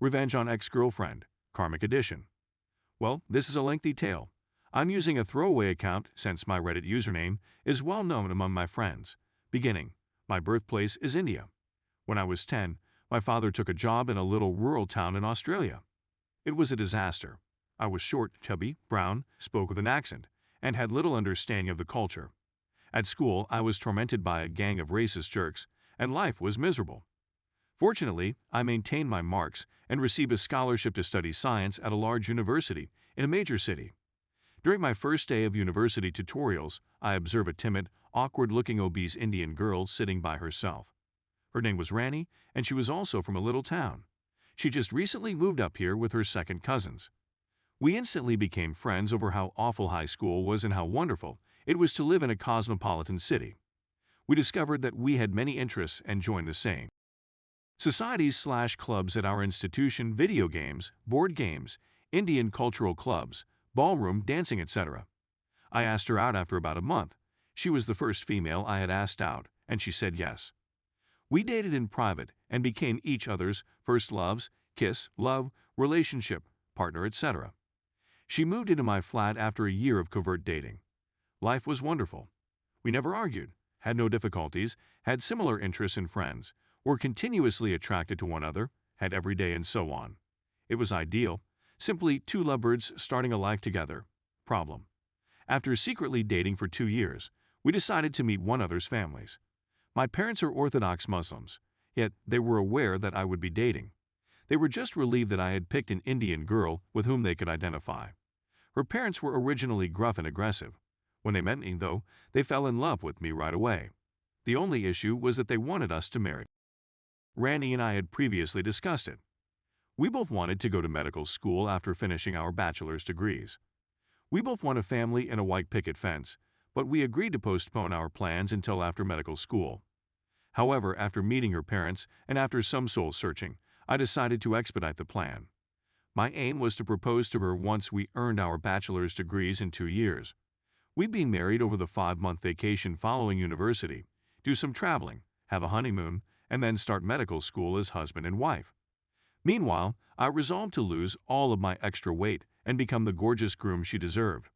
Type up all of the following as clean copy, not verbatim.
Revenge on Ex-Girlfriend, Karmic Edition. Well, this is a lengthy tale. I'm using a throwaway account since my Reddit username is well known among my friends. Beginning, my birthplace is India. When I was 10, my father took a job in a little rural town in Australia. It was a disaster. I was short, chubby, brown, spoke with an accent, and had little understanding of the culture. At school, I was tormented by a gang of racist jerks, and life was miserable. Fortunately, I maintained my marks and received a scholarship to study science at a large university in a major city. During my first day of university tutorials, I observed a timid, awkward-looking obese Indian girl sitting by herself. Her name was Rani, and she was also from a little town. She just recently moved up here with her second cousins. We instantly became friends over how awful high school was and how wonderful it was to live in a cosmopolitan city. We discovered that we had many interests and joined the same societies/clubs at our institution: video games, board games, Indian cultural clubs, ballroom, dancing, etc. I asked her out after about a month. She was the first female I had asked out, and she said yes. We dated in private and became each other's first loves, kiss, love, relationship, partner, etc. She moved into my flat after a year of covert dating. Life was wonderful. We never argued, had no difficulties, had similar interests and friends, were continuously attracted to one another, had every day, and so on. It was ideal, simply two lovebirds starting a life together. Problem: after secretly dating for 2 years, we decided to meet one another's families. My parents are Orthodox Muslims, yet they were aware that I would be dating. They were just relieved that I had picked an Indian girl with whom they could identify. Her parents were originally gruff and aggressive. When they met me, though, they fell in love with me right away. The only issue was that they wanted us to marry. Rani and I had previously discussed it. We both wanted to go to medical school after finishing our bachelor's degrees. We both want a family and a white picket fence, but we agreed to postpone our plans until after medical school. However, after meeting her parents and after some soul-searching, I decided to expedite the plan. My aim was to propose to her once we earned our bachelor's degrees in 2 years. We'd be married over the 5-month vacation following university, do some traveling, have a honeymoon, and then start medical school as husband and wife. Meanwhile, I resolved to lose all of my extra weight and become the gorgeous groom she deserved.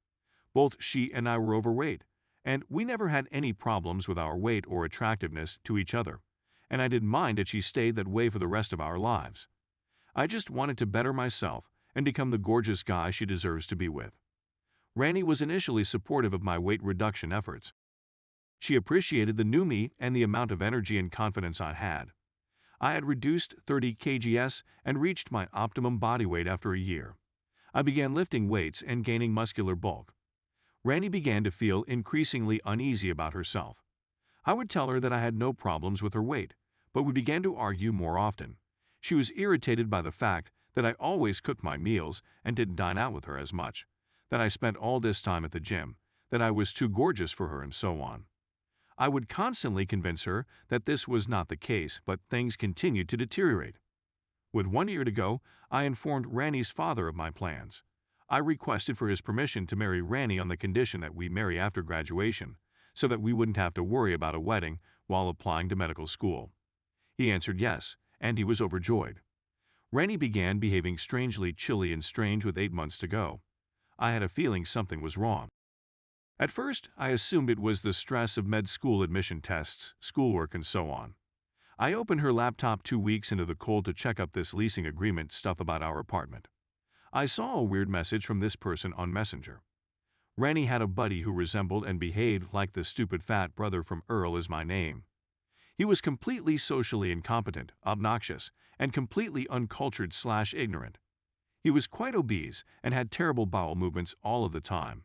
Both she and I were overweight, and we never had any problems with our weight or attractiveness to each other, and I didn't mind that she stayed that way for the rest of our lives. I just wanted to better myself and become the gorgeous guy she deserves to be with. Rani was initially supportive of my weight reduction efforts. She appreciated the new me and the amount of energy and confidence I had. I had reduced 30 kgs and reached my optimum body weight after a year. I began lifting weights and gaining muscular bulk. Rani began to feel increasingly uneasy about herself. I would tell her that I had no problems with her weight, but we began to argue more often. She was irritated by the fact that I always cooked my meals and didn't dine out with her as much, that I spent all this time at the gym, that I was too gorgeous for her, and so on. I would constantly convince her that this was not the case, but things continued to deteriorate. With 1 year to go, I informed Rani's father of my plans. I requested for his permission to marry Rani on the condition that we marry after graduation, so that we wouldn't have to worry about a wedding while applying to medical school. He answered yes, and he was overjoyed. Rani began behaving strangely chilly and strange with 8 months to go. I had a feeling something was wrong. At first, I assumed it was the stress of med school admission tests, schoolwork, and so on. I opened her laptop 2 weeks into the cold to check up this leasing agreement stuff about our apartment. I saw a weird message from this person on Messenger. Rani had a buddy who resembled and behaved like the stupid fat brother from Earl Is My Name. He was completely socially incompetent, obnoxious, and completely uncultured/ignorant. He was quite obese and had terrible bowel movements all of the time.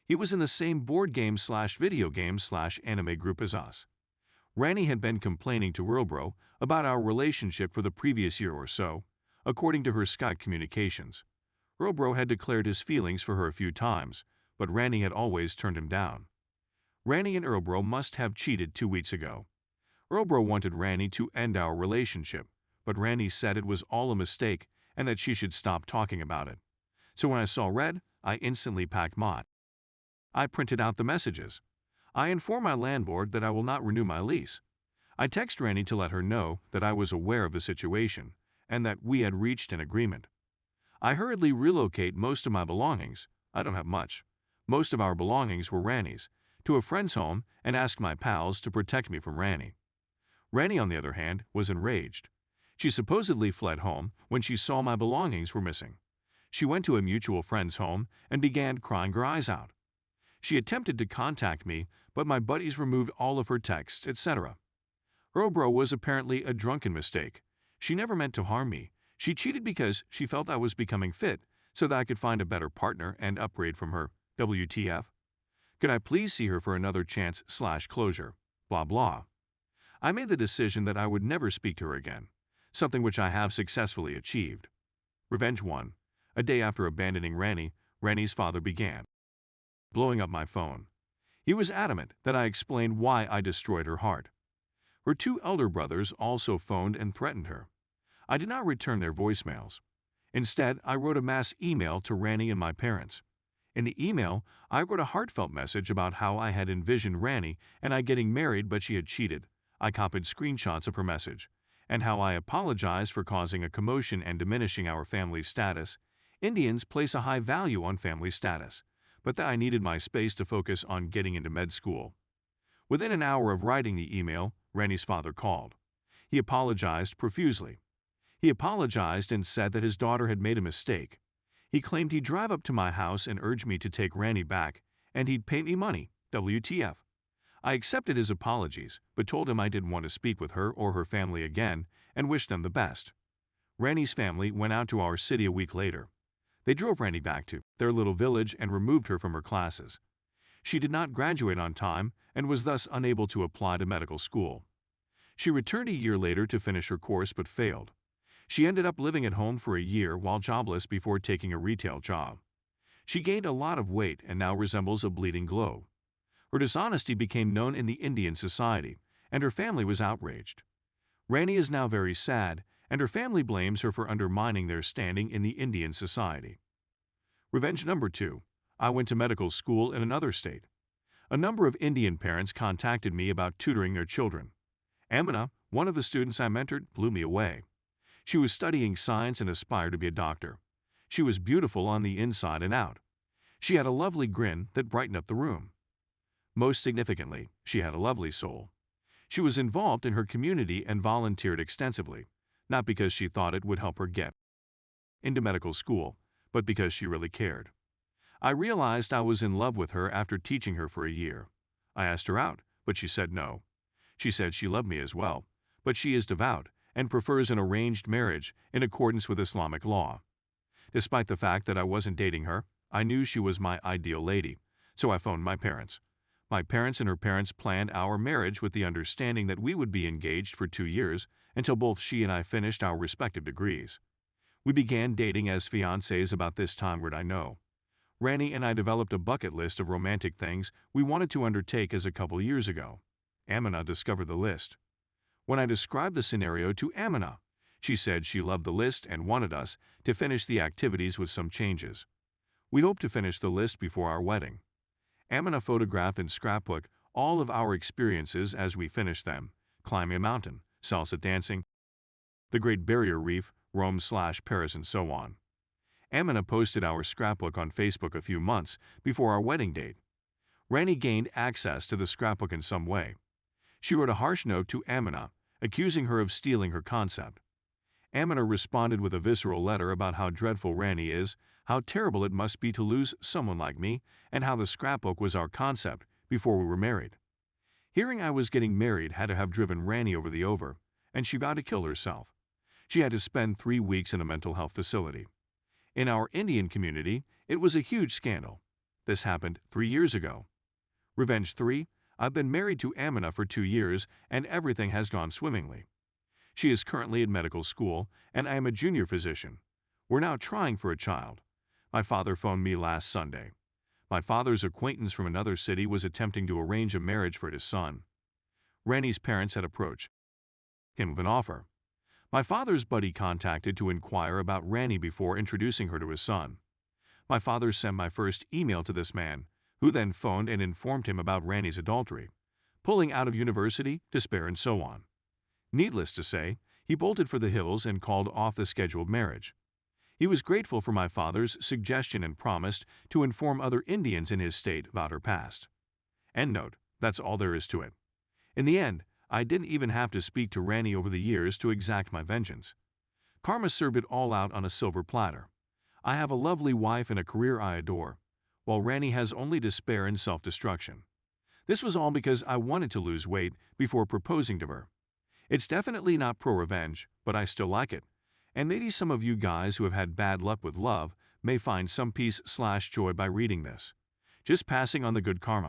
He was in the same board game/video game/anime group as us. Rani had been complaining to Earlbro about our relationship for the previous year or so, according to her Skype communications. Earlbro had declared his feelings for her a few times, but Rani had always turned him down. Rani and Earlbro must have cheated 2 weeks ago. Earlbro wanted Rani to end our relationship, but Rani said it was all a mistake and that she should stop talking about it. So when I saw red, I instantly packed my. I printed out the messages. I informed my landlord that I will not renew my lease. I text Rani to let her know that I was aware of the situation and that we had reached an agreement. I hurriedly relocate most of my belongings. I don't have much. Most of our belongings were Rani's, to a friend's home and asked my pals to protect me from Rani. Rani, on the other hand, was enraged. She supposedly fled home when she saw my belongings were missing. She went to a mutual friend's home and began crying her eyes out. She attempted to contact me, but my buddies removed all of her texts, etc. Robro was apparently a drunken mistake. She never meant to harm me. She cheated because she felt I was becoming fit so that I could find a better partner and upgrade from her. WTF? Could I please see her for another chance/closure? Blah blah. I made the decision that I would never speak to her again, something which I have successfully achieved. Revenge 1. A day after abandoning Rani, Rani's father began blowing up my phone. He was adamant that I explain why I destroyed her heart. Her 2 elder brothers also phoned and threatened her. I did not return their voicemails. Instead, I wrote a mass email to Rani and my parents. In the email, I wrote a heartfelt message about how I had envisioned Rani and I getting married but she had cheated. I copied screenshots of her message, and how I apologized for causing a commotion and diminishing our family status. Indians place a high value on family status, but that I needed my space to focus on getting into med school. Within an hour of writing the email, Rani's father called. He apologized profusely. He apologized and said that his daughter had made a mistake. He claimed he'd drive up to my house and urge me to take Rani back, and he'd pay me money. WTF. I accepted his apologies, but told him I didn't want to speak with her or her family again and wished them the best. Rani's family went out to our city a week later. They drove Rani back to their little village and removed her from her classes. She did not graduate on time and was thus unable to apply to medical school. She returned a year later to finish her course but failed. She ended up living at home for a year while jobless before taking a retail job. She gained a lot of weight and now resembles a bleeding globe. Her dishonesty became known in the Indian society, and her family was outraged. Rani is now very sad, and her family blames her for undermining their standing in the Indian society. Revenge number 2. I went to medical school in another state. A number of Indian parents contacted me about tutoring their children. Amina, one of the students I mentored, blew me away. She was studying science and aspired to be a doctor. She was beautiful on the inside and out. She had a lovely grin that brightened up the room. Most significantly, she had a lovely soul. She was involved in her community and volunteered extensively, not because she thought it would help her get into medical school, but because she really cared. I realized I was in love with her after teaching her for a year. I asked her out, but she said no. She said she loved me as well, but she is devout and prefers an arranged marriage in accordance with Islamic law. Despite the fact that I wasn't dating her, I knew she was my ideal lady, so I phoned my parents. My parents and her parents planned our marriage with the understanding that we would be engaged for 2 years until both she and I finished our respective degrees. We began dating as fiancés about this time would I know. Rani and I developed a bucket list of romantic things we wanted to undertake as a couple years ago. Amina discovered the list. When I described the scenario to Amina, she said she loved the list and wanted us to finish the activities with some changes. We hoped to finish the list before our wedding. Amina photographed and scrapbooked all of our experiences as we finished them: climbing a mountain, salsa dancing, the Great Barrier Reef, Rome/Paris, and so on. Amina posted our scrapbook on Facebook a few months before our wedding date. Rani gained access to the scrapbook in some way. She wrote a harsh note to Amina, accusing her of stealing her concept. Amina responded with a visceral letter about how dreadful Rani is, how terrible it must be to lose someone like me, and how the scrapbook was our concept before we were married. Hearing I was getting married had to have driven Rani over the over, and she vowed to kill herself. She had to spend 3 weeks in a mental health facility. In our Indian community, it was a huge scandal. This happened 3 years ago. Revenge 3. I've been married to Amina for 2 years, and everything has gone swimmingly. She is currently in medical school, and I am a junior physician. We're now trying for a child. My father phoned me last Sunday. My father's acquaintance from another city was attempting to arrange a marriage for his son. Rani's parents had approached him with an offer. My father's buddy contacted to inquire about Rani before introducing her to his son. My father sent my first email to this man, who then phoned and informed him about Rani's adultery, pulling out of university, despair, and so on. Needless to say, He bolted for the hills and called off the scheduled marriage. He was grateful for my father's suggestion and promised to inform other Indians in his state about her past. End note. That's all there is to it. In the end, I didn't even have to speak to Rani over the years to exact my vengeance. Karma served it all out on a silver platter. I have a lovely wife and a career I adore, while Rani has only despair and self-destruction. This was all because I wanted to lose weight before proposing to her. It's definitely not pro-revenge, but I still like it. And maybe some of you guys who have had bad luck with love may find some peace/joy by reading this. Just passing on the good karma.